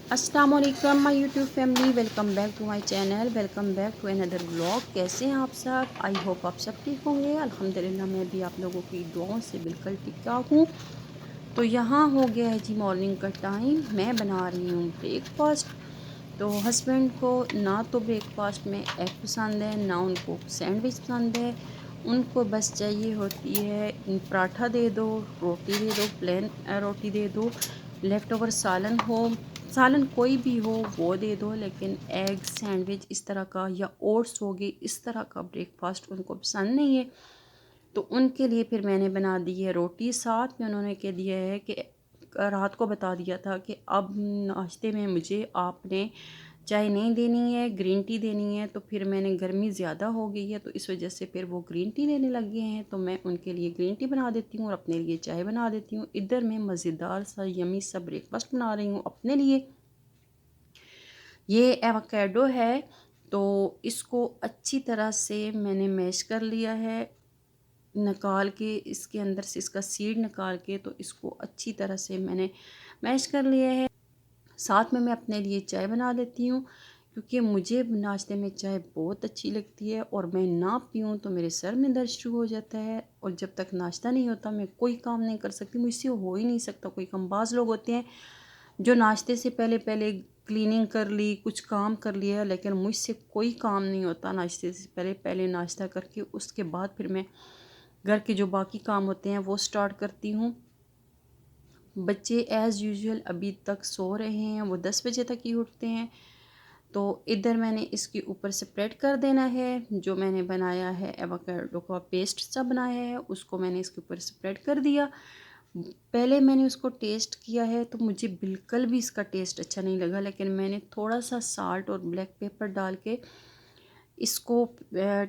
अस्सलाम वालेकुम my YouTube family, welcome back to my channel, welcome back to another vlog. कैसे हैं आप सब? आई होप आप सब ठीक होंगे। अल्हम्दुलिल्लाह मैं भी आप लोगों की दुआओं से बिल्कुल ठीक ठाक हूँ। तो यहाँ हो गया है जी मॉर्निंग का टाइम। मैं बना रही हूँ ब्रेकफास्ट। तो हस्बैंड को ना तो ब्रेकफास्ट में एग पसंद है, ना उनको सैंडविच पसंद है। उनको बस चाहिए होती है पराठा दे दो, रोटी दे दो, प्लेन रोटी दे दो, लेफ़्ट ओवर सालन हो, सालन कोई भी हो वो दे दो, लेकिन एग सैंडविच इस तरह का या ओट्स हो गए इस तरह का ब्रेकफास्ट उनको पसंद नहीं है। तो उनके लिए फिर मैंने बना दी है रोटी। साथ में उन्होंने कह दिया है कि रात को बता दिया था कि अब नाश्ते में मुझे आपने चाय नहीं देनी है, ग्रीन टी देनी है। तो फिर मैंने गर्मी ज़्यादा हो गई है तो इस वजह से फिर वो ग्रीन टी लेने लग गए हैं। तो मैं उनके लिए ग्रीन टी बना देती हूँ और अपने लिए चाय बना देती हूँ। इधर मैं मज़ेदार सा यमी सा ब्रेकफास्ट बना रही हूँ अपने लिए। ये एवोकाडो है, तो इसको अच्छी तरह से मैंने मैश कर लिया है, निकाल के इसके अंदर से इसका सीड निकाल के, तो इसको अच्छी तरह से मैंने मैश कर लिया है। साथ में मैं अपने लिए चाय बना लेती हूँ, क्योंकि मुझे नाश्ते में चाय बहुत अच्छी लगती है और मैं ना पीऊँ तो मेरे सर में दर्द शुरू हो जाता है। और जब तक नाश्ता नहीं होता मैं कोई काम नहीं कर सकती, मुझसे हो ही नहीं सकता कोई काम। बाज़ लोग होते हैं जो नाश्ते से पहले पहले क्लीनिंग कर ली, कुछ काम कर लिया, लेकिन मुझसे कोई काम नहीं होता नाश्ते से पहले पहले नाश्ता करके उसके बाद फिर मैं घर के जो बाकी काम होते हैं वो स्टार्ट करती हूँ। बच्चे एज़ यूजुअल अभी तक सो रहे हैं, वो 10 बजे तक ही उठते हैं। तो इधर मैंने इसके ऊपर स्प्रेड कर देना है। जो मैंने बनाया है एवोकाडो का पेस्ट सा बनाया है उसको मैंने इसके ऊपर स्प्रेड कर दिया। पहले मैंने उसको टेस्ट किया है तो मुझे बिल्कुल भी इसका टेस्ट अच्छा नहीं लगा, लेकिन मैंने थोड़ा सा साल्ट और ब्लैक पेपर डाल के इसको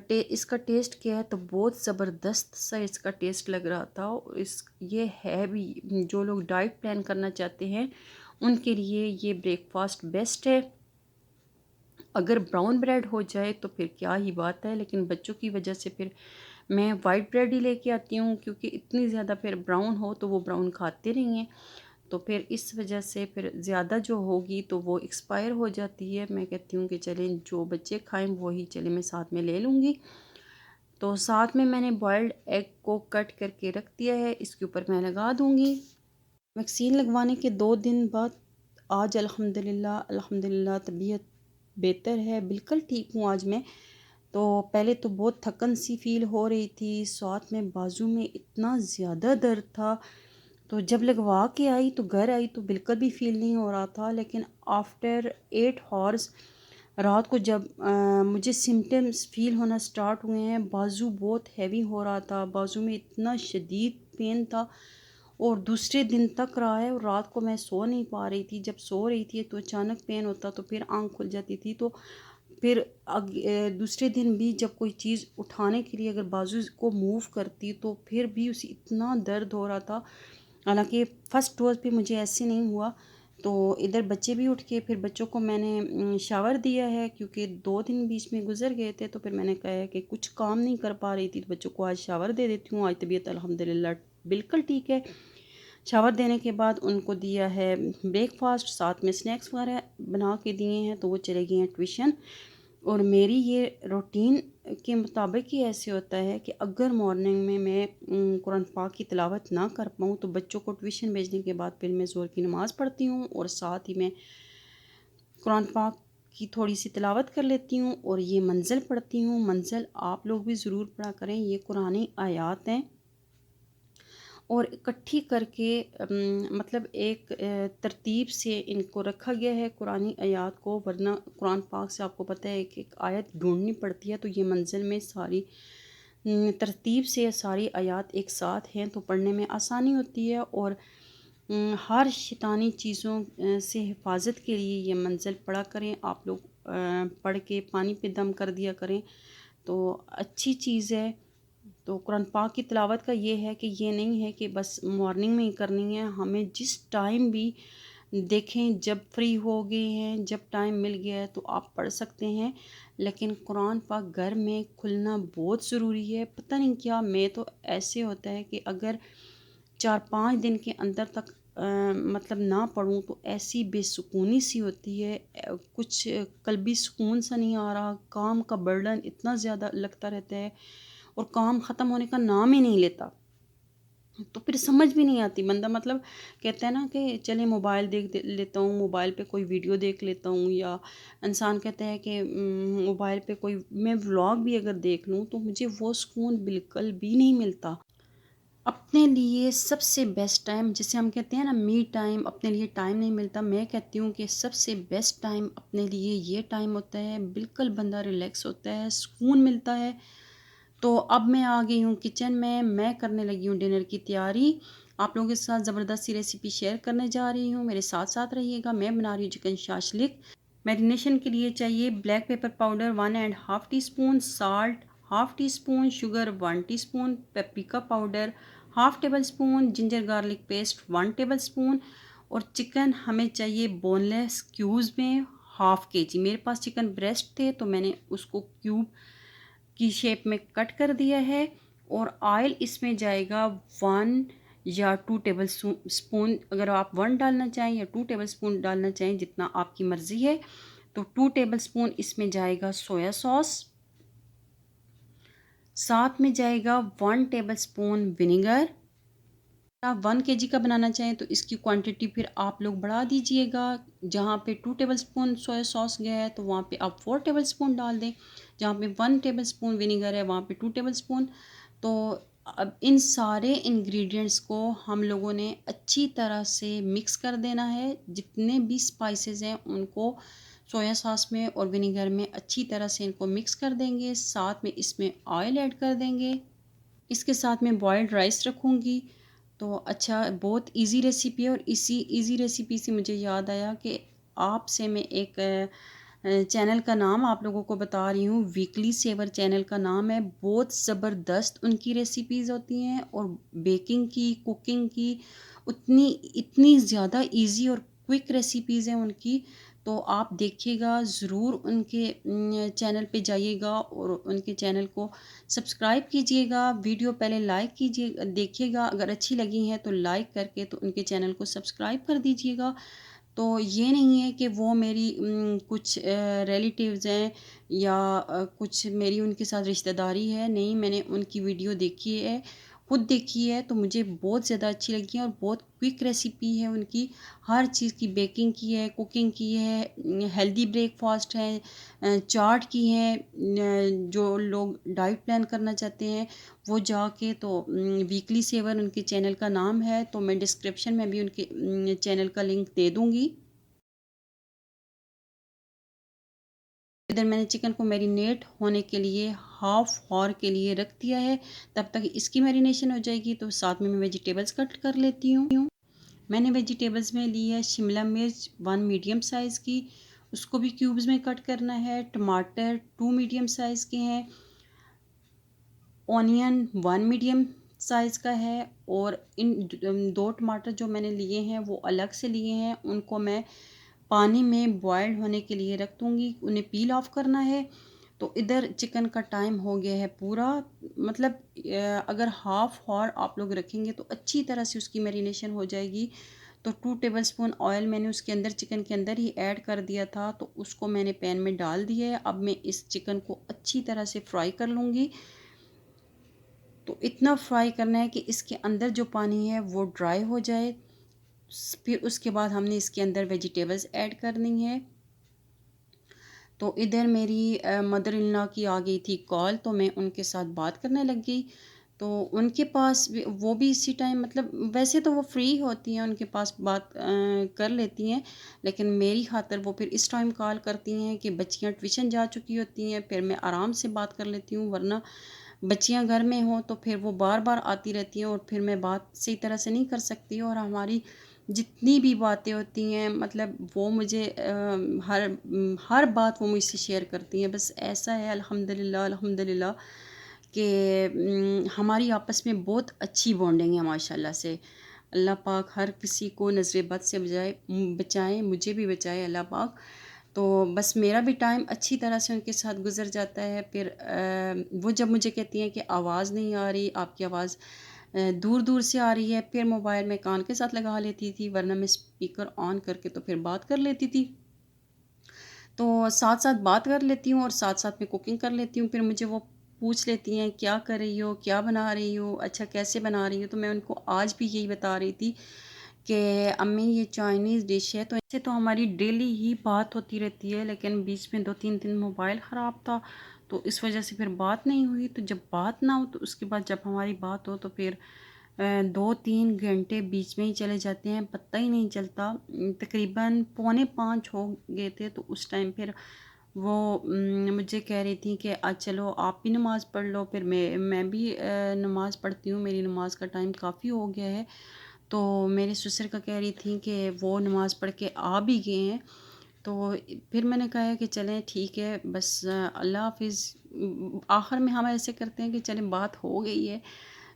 इसका टेस्ट किया है तो बहुत ज़बरदस्त सा इसका टेस्ट लग रहा था। और इस ये है भी, जो लोग डाइट प्लान करना चाहते हैं उनके लिए ये ब्रेकफास्ट बेस्ट है। अगर ब्राउन ब्रेड हो जाए तो फिर क्या ही बात है, लेकिन बच्चों की वजह से फिर मैं वाइट ब्रेड ही लेके आती हूँ, क्योंकि इतनी ज़्यादा फिर ब्राउन हो तो वो ब्राउन खाते नहीं हैं। तो फिर इस वजह से फिर ज़्यादा जो होगी तो वो एक्सपायर हो जाती है। मैं कहती हूँ कि चलें जो बच्चे खाएं वही चले मैं साथ में ले लूँगी। तो साथ में मैंने बॉयल्ड एग को कट करके रख दिया है, इसके ऊपर मैं लगा दूँगी। वैक्सीन लगवाने के 2 दिन बाद आज अल्हम्दुलिल्लाह अल्हम्दुलिल्लाह तबीयत बेहतर है, बिल्कुल ठीक हूँ आज मैं। तो पहले तो बहुत थकन सी फ़ील हो रही थी, साथ में बाजू में इतना ज़्यादा दर्द था। तो जब लगवा के आई तो घर आई तो बिल्कुल भी फ़ील नहीं हो रहा था, लेकिन आफ्टर 8 हॉर्स रात को जब मुझे सिम्टम्स फ़ील होना स्टार्ट हुए हैं, बाजू बहुत हैवी हो रहा था, बाजू में इतना शदीद पेन था और दूसरे दिन तक रहा है। और रात को मैं सो नहीं पा रही थी, जब सो रही थी तो अचानक पेन होता तो फिर आँख खुल जाती थी। तो फिर दूसरे दिन भी जब कोई चीज़ उठाने के लिए अगर बाजू को मूव करती तो फिर भी उसे इतना दर्द हो रहा था। हालांकि फ़र्स्ट डोज़ पे मुझे ऐसे नहीं हुआ। तो इधर बच्चे भी उठ के फिर बच्चों को मैंने शावर दिया है, क्योंकि 2 दिन बीच में गुजर गए थे। तो फिर मैंने कहा है कि कुछ काम नहीं कर पा रही थी तो बच्चों को आज शावर दे देती हूँ। आज तबीयत अल्हम्दुलिल्लाह बिल्कुल ठीक है। शावर देने के बाद उनको दिया है ब्रेकफास्ट, साथ में स्नैक्स वगैरह बना के दिए हैं, तो वो चले गए हैं ट्यूशन। और मेरी ये रूटीन के मुताबिक ही ऐसे होता है कि अगर मॉर्निंग में मैं कुरान पाक की तिलावत ना कर पाऊँ तो बच्चों को ट्यूशन भेजने के बाद फिर मैं ज़ोर की नमाज़ पढ़ती हूँ और साथ ही मैं कुरान पाक की थोड़ी सी तिलावत कर लेती हूँ और ये मंज़िल पढ़ती हूँ। मंज़िल आप लोग भी ज़रूर पढ़ा करें, ये कुरानी आयात हैं और इकट्ठी करके मतलब एक तरतीब से इनको रखा गया है कुरानी आयत को। वरना कुरान पाक से आपको पता है एक एक आयत ढूंढनी पड़ती है, तो ये मंजिल में सारी तरतीब से सारी आयत एक साथ हैं तो पढ़ने में आसानी होती है। और हर शैतानी चीज़ों से हिफाजत के लिए ये मंजिल पढ़ा करें आप लोग। पढ़ के पानी पे दम कर दिया करें तो अच्छी चीज़ है। तो कुरान पाक की तिलावत का ये है कि ये नहीं है कि बस मॉर्निंग में ही करनी है, हमें जिस टाइम भी देखें, जब फ्री हो गए हैं, जब टाइम मिल गया है तो आप पढ़ सकते हैं। लेकिन कुरान पाक घर में खुलना बहुत ज़रूरी है। पता नहीं क्या मैं तो ऐसे होता है कि अगर 4-5 दिन के अंदर तक मतलब ना पढूँ तो ऐसी बेसुकूनी सी होती है, कुछ कल्बी सुकून सा नहीं आ रहा, काम का बर्डन इतना ज़्यादा लगता रहता है और काम ख़त्म होने का नाम ही नहीं लेता। तो फिर समझ भी नहीं आती, बंदा मतलब कहता है ना कि चले मोबाइल लेता हूँ, मोबाइल पे कोई वीडियो देख लेता हूँ, या इंसान कहता है कि मोबाइल पे कोई मैं व्लॉग भी अगर देख लूँ तो मुझे वो सुकून बिल्कुल भी नहीं मिलता। अपने लिए सबसे बेस्ट टाइम जिसे हम कहते हैं ना मी टाइम, अपने लिए टाइम नहीं मिलता। मैं कहती हूँ कि सबसे बेस्ट टाइम अपने लिए ये टाइम होता है, बिल्कुल बंदा रिलैक्स होता है, सुकून मिलता है। तो अब मैं आ गई हूँ किचन में, मैं करने लगी हूँ डिनर की तैयारी। आप लोगों के साथ ज़बरदस्त सी रेसिपी शेयर करने जा रही हूँ, मेरे साथ साथ रहिएगा। मैं बना रही हूँ चिकन शाशलिक। मैरिनेशन के लिए चाहिए black pepper powder 1.5 teaspoon, salt half tea spoon, sugar 1 teaspoon, paprika powder half table spoon, ginger garlic paste 1 table spoon, और चिकन हमें चाहिए बोनलेस क्यूब्स में हाफ़ केजी। मेरे पास चिकन ब्रेस्ट थे तो मैंने उसको क्यूब की शेप में कट कर दिया है। और ऑयल इसमें जाएगा 1 या 2 टेबल स्पून, अगर आप 1 डालना चाहें या 2 टेबल स्पून डालना चाहें, जितना आपकी मर्ज़ी है। तो 2 टेबल स्पून इसमें जाएगा सोया सॉस, साथ में जाएगा 1 टेबल स्पून विनेगर। आप 1 केजी का बनाना चाहें तो इसकी क्वांटिटी फिर आप लोग बढ़ा दीजिएगा। जहाँ पे 2 टेबल स्पून सोया सॉस गया है तो वहाँ पे आप 4 टेबल स्पून डाल दें। जहाँ पे 1 टेबल स्पून विनेगर है वहाँ पे 2 टेबल स्पून। तो अब इन सारे इंग्रेडिएंट्स को हम लोगों ने अच्छी तरह से मिक्स कर देना है। जितने भी स्पाइसेस हैं उनको सोया सॉस में और विनेगर में अच्छी तरह से इनको मिक्स कर देंगे। साथ में इसमें ऑयल ऐड कर देंगे। इसके साथ मैं बॉइल्ड राइस रखूँगी। तो अच्छा, बहुत इजी रेसिपी है। और इसी इजी रेसिपी से मुझे याद आया कि आपसे मैं एक चैनल का नाम आप लोगों को बता रही हूँ। वीकली सेवर चैनल का नाम है। बहुत ज़बरदस्त उनकी रेसिपीज़ होती हैं, और बेकिंग की, कुकिंग की उतनी इतनी ज़्यादा इजी और क्विक रेसिपीज़ हैं उनकी। तो आप देखिएगा ज़रूर, उनके चैनल पे जाइएगा और उनके चैनल को सब्सक्राइब कीजिएगा। वीडियो पहले लाइक कीजिए, देखिएगा, अगर अच्छी लगी हैं तो लाइक करके तो उनके चैनल को सब्सक्राइब कर दीजिएगा। तो ये नहीं है कि वो मेरी कुछ रिलेटिव्स हैं या कुछ मेरी उनके साथ रिश्तेदारी है, नहीं, मैंने उनकी वीडियो देखी है, खुद देखी है, तो मुझे बहुत ज़्यादा अच्छी लगी है। और बहुत क्विक रेसिपी है उनकी, हर चीज़ की, बेकिंग की है, कुकिंग की है, हेल्दी ब्रेकफास्ट है, चाट की है। जो लोग डाइट प्लान करना चाहते हैं वो जाके तो वीकली सेवर उनके चैनल का नाम है, तो मैं डिस्क्रिप्शन में भी उनके चैनल का लिंक दे दूँगी। इधर मैंने चिकन को मैरिनेट होने के लिए हाफ़ ऑवर के लिए रख दिया है। तब तक इसकी मैरिनेशन हो जाएगी, तो साथ में मैं वेजिटेबल्स कट कर लेती हूँ। मैंने वेजिटेबल्स में ली है शिमला मिर्च 1 मीडियम साइज़ की, उसको भी क्यूब्स में कट करना है। टमाटर 2 मीडियम साइज़ के हैं। ऑनियन 1 मीडियम साइज़ का है। और इन 2 टमाटर जो मैंने लिए हैं वो अलग से लिए हैं, उनको मैं पानी में बॉइल्ड होने के लिए रख दूँगी, उन्हें पील ऑफ करना है। तो इधर चिकन का टाइम हो गया है पूरा, मतलब अगर हाफ़ ऑवर आप लोग रखेंगे तो अच्छी तरह से उसकी मैरिनेशन हो जाएगी। तो 2 टेबलस्पून ऑयल मैंने उसके अंदर, चिकन के अंदर ही ऐड कर दिया था, तो उसको मैंने पैन में डाल दिया है। अब मैं इस चिकन को अच्छी तरह से फ्राई कर लूँगी। तो इतना फ्राई करना है कि इसके अंदर जो पानी है वो ड्राई हो जाए। फिर उसके बाद हमने इसके अंदर वेजिटेबल्स ऐड करनी है। तो इधर मेरी मदर इन लॉ की आ गई थी कॉल, तो मैं उनके साथ बात करने लग गई। तो उनके पास भी, वो भी इसी टाइम, मतलब वैसे तो वो फ्री होती हैं, उनके पास बात कर लेती हैं, लेकिन मेरी खातिर वो फिर इस टाइम कॉल करती हैं कि बच्चियां ट्यूशन जा चुकी होती हैं, फिर मैं आराम से बात कर लेती हूँ। वरना बच्चियां घर में हों तो फिर वो बार बार आती रहती हैं और फिर मैं बात सही तरह से नहीं कर सकती। और हमारी जितनी भी बातें होती हैं, मतलब वो मुझे हर बात वो मुझसे शेयर करती हैं। बस ऐसा है, अल्हम्दुलिल्लाह अल्हम्दुलिल्लाह, कि हमारी आपस में बहुत अच्छी बॉन्डिंग है माशाल्लाह से। अल्लाह पाक हर किसी को नज़र बद से बचाए, मुझे भी बचाए अल्लाह पाक। तो बस मेरा भी टाइम अच्छी तरह से उनके साथ गुज़र जाता है। फिर वो जब मुझे कहती हैं कि आवाज़ नहीं आ रही, आपकी आवाज़ दूर दूर से आ रही है, फिर मोबाइल में कान के साथ लगा लेती थी, वरना मैं स्पीकर ऑन करके तो फिर बात कर लेती थी। तो साथ साथ बात कर लेती हूँ और साथ साथ में कुकिंग कर लेती हूँ। फिर मुझे वो पूछ लेती हैं क्या कर रही हो, क्या बना रही हो, अच्छा कैसे बना रही हो। तो मैं उनको आज भी यही बता रही थी कि अम्मी ये चाइनीज़ डिश है। तो ऐसे तो हमारी डेली ही बात होती रहती है, लेकिन बीच में 2-3 दिन मोबाइल ख़राब था, तो इस वजह से फिर बात नहीं हुई। तो जब बात ना हो तो उसके बाद जब हमारी बात हो तो फिर 2-3 घंटे बीच में ही चले जाते हैं, पता ही नहीं चलता। तकरीबन 4:45 हो गए थे, तो उस टाइम फिर वो मुझे कह रही थी कि आज चलो आप भी नमाज़ पढ़ लो। फिर मैं भी नमाज़ पढ़ती हूँ, मेरी नमाज़ का टाइम काफ़ी हो गया है। तो मेरे ससुर का कह रही थी कि वो नमाज़ पढ़ के आ भी गए हैं। तो फिर मैंने कहा कि चलें ठीक है, बस अल्लाह हाफ़िज़। आखिर में हम ऐसे करते हैं कि चलें बात हो गई है,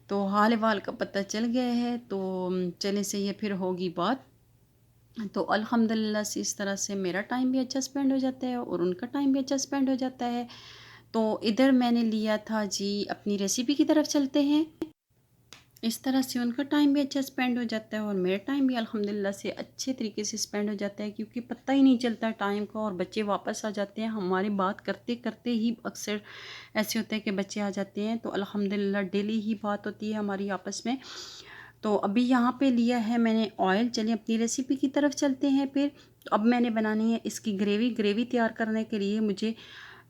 तो हाल अहवाल का पता चल गया है, तो चलें सही है फिर होगी बात। तो अल्हम्दुलिल्लाह से इस तरह से मेरा टाइम भी अच्छा स्पेंड हो जाता है और उनका टाइम भी अच्छा स्पेंड हो जाता है। तो इधर मैंने लिया था जी, अपनी रेसिपी की तरफ चलते हैं। इस तरह से उनका टाइम भी अच्छा स्पेंड हो जाता है और मेरा टाइम भी अल्हम्दुलिल्लाह से अच्छे तरीके से स्पेंड हो जाता है, क्योंकि पता ही नहीं चलता टाइम का और बच्चे वापस आ जाते हैं। हमारी बात करते करते ही अक्सर ऐसे होता है कि बच्चे आ जाते हैं, तो अल्हम्दुलिल्लाह डेली ही बात होती है हमारी आपस में। तो अभी यहाँ पे लिया है मैंने ऑयल। चलिए अपनी रेसिपी की तरफ चलते हैं फिर। तो अब मैंने बनानी है इसकी ग्रेवी तैयार करने के लिए मुझे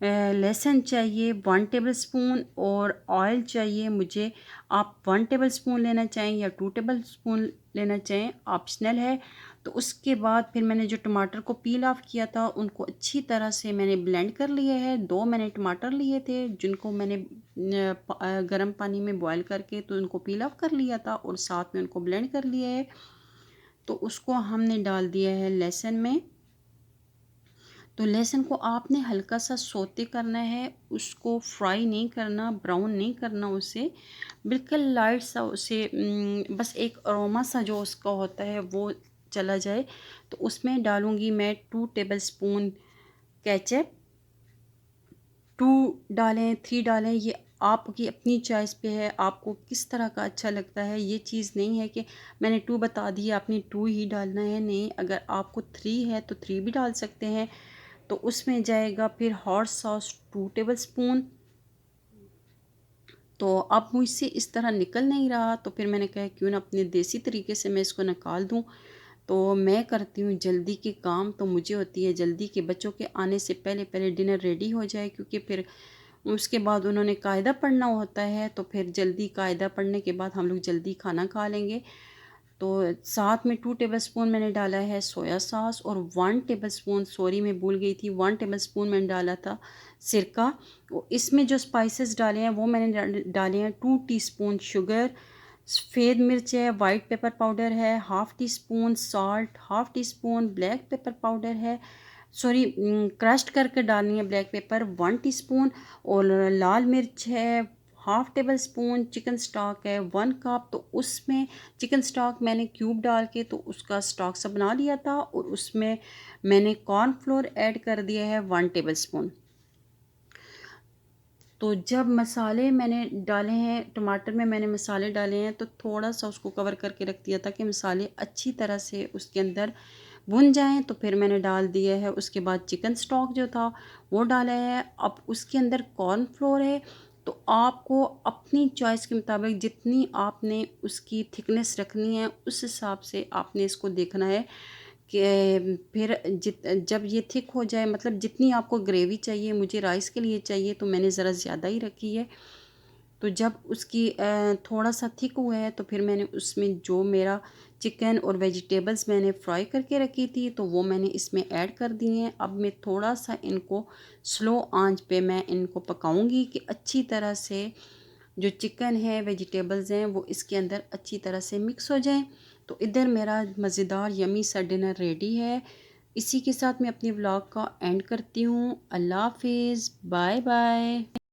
लहसुन चाहिए 1 टेबल स्पून और ऑयल चाहिए मुझे। आप 1 टेबल स्पून लेना चाहें या 2 टेबल स्पून लेना चाहें, ऑप्शनल है। तो उसके बाद फिर मैंने जो टमाटर को पील ऑफ किया था उनको अच्छी तरह से मैंने ब्लेंड कर लिया है। 2 मैंने टमाटर लिए थे जिनको मैंने गर्म पानी में बॉईल करके तो उनको पील ऑफ कर लिया था और साथ में उनको ब्लेंड कर लिया है। तो उसको हमने डाल दिया है लहसुन में। तो लहसुन को आपने हल्का सा सौते करना है, उसको फ्राई नहीं करना, ब्राउन नहीं करना उसे, बिल्कुल लाइट सा उसे बस एक अरोमा सा जो उसका होता है वो चला जाए। तो उसमें डालूँगी मैं 2 टेबल स्पून केचप। 2 डालें, 3 डालें, ये आपकी अपनी चॉइस पे है, आपको किस तरह का अच्छा लगता है। ये चीज़ नहीं है कि मैंने 2 बता दिया आपने 2 ही डालना है, नहीं, अगर आपको 3 है तो 3 भी डाल सकते हैं। तो उसमें जाएगा फिर हॉट सॉस 2 टेबल स्पून। तो अब मुझसे इस तरह निकल नहीं रहा, तो फिर मैंने कहा क्यों ना अपने देसी तरीके से मैं इसको निकाल दूँ। तो मैं करती हूँ जल्दी के काम, तो मुझे होती है जल्दी के बच्चों के आने से पहले पहले डिनर रेडी हो जाए, क्योंकि फिर उसके बाद उन्होंने कायदा पढ़ना होता है। तो फिर जल्दी कायदा पढ़ने के बाद हम लोग जल्दी खाना खा लेंगे। तो साथ में 2 टेबल स्पून मैंने डाला है सोया सॉस और 1 टेबल स्पून, सॉरी मैं भूल गई थी, 1 टेबल स्पून मैंने डाला था सिरका। इसमें जो स्पाइसेस डाले हैं वो मैंने डाले हैं 2 टीस्पून शुगर, सफ़ेद मिर्च है, वाइट पेपर पाउडर है, half tea spoon salt, half tea spoon black pepper powder है, सॉरी क्रश्ड करके डालनी है ब्लैक पेपर 1 टीस्पून, और लाल मिर्च है, half table spoon, chicken stock है 1 कप। तो उसमें चिकन स्टॉक मैंने क्यूब डाल के तो उसका स्टॉक सा बना लिया था, और उसमें मैंने कॉर्नफ्लोर ऐड कर दिया है 1 टेबल स्पून। तो जब मसाले मैंने डाले हैं, टमाटर में मैंने मसाले डाले हैं, तो थोड़ा सा उसको कवर करके रख दिया था कि मसाले अच्छी तरह से उसके अंदर भुन जाएं। तो फिर मैंने डाल दिया है, उसके बाद चिकन स्टॉक जो था वो डाला है। अब उसके अंदर कॉर्नफ्लोर है, तो आपको अपनी चॉइस के मुताबिक जितनी आपने उसकी थिकनेस रखनी है उस हिसाब से आपने इसको देखना है कि फिर जब ये थिक हो जाए, मतलब जितनी आपको ग्रेवी चाहिए, मुझे राइस के लिए चाहिए तो मैंने ज़रा ज़्यादा ही रखी है। तो जब उसकी थोड़ा सा थिक हुआ है तो फिर मैंने उसमें जो मेरा चिकन और वेजिटेबल्स मैंने फ्राई करके रखी थी तो वो मैंने इसमें ऐड कर दी हैं। अब मैं थोड़ा सा इनको स्लो आंच पे मैं इनको पकाऊंगी कि अच्छी तरह से जो चिकन है, वेजिटेबल्स हैं, वो इसके अंदर अच्छी तरह से मिक्स हो जाएं। तो इधर मेरा मज़ेदार यमी सा डिनर रेडी है। इसी के साथ मैं अपनी व्लॉग का एंड करती हूँ। अल्लाह हाफिज़, बाय बाय।